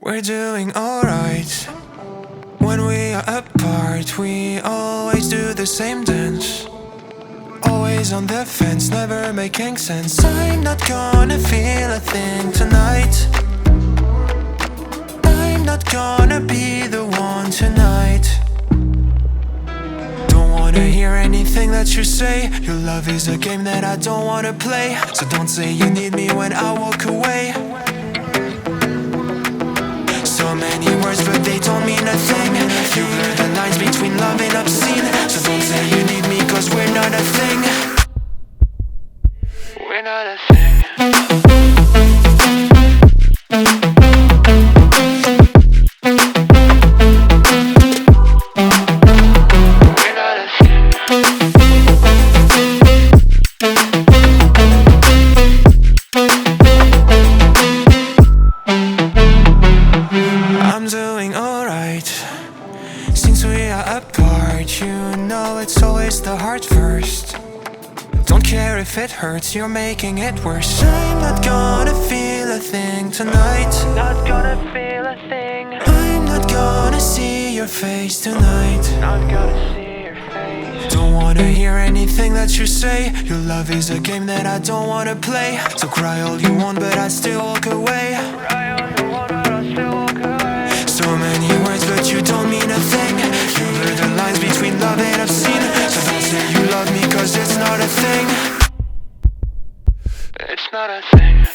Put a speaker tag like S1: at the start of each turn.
S1: We're doing alright. When we are apart, we always do the same dance. Always on the fence, never making sense. I'm not gonna feel a thing tonight. I'm not gonna be the one tonight. Don't wanna hear anything that you say. Your love is a game that I don't wanna play. So don't say you need me when I walk away. So many words but they don't mean a thing. You blur the lines between love and obscene. So don't say you need me cause we're not a thing. We're not a thing. We're not a thing. I'm doing alright. Since we are apart, you know it's always the heart first. Don't care if it hurts, you're making it worse. I'm not gonna feel a thing tonight.
S2: Not gonna feel a thing.
S1: I'm not gonna see your face tonight.
S2: Not gonna see your face.
S1: Don't wanna hear anything that you say. Your love is a game that I don't wanna play. So cry all you want but I still walk away.
S2: Cry all you want, but I'll still walk away.
S1: So many words but you don't mean a thing. You blur the lines between love and obscene. So don't say you love me cause it's not a thing.
S2: It's not a thing.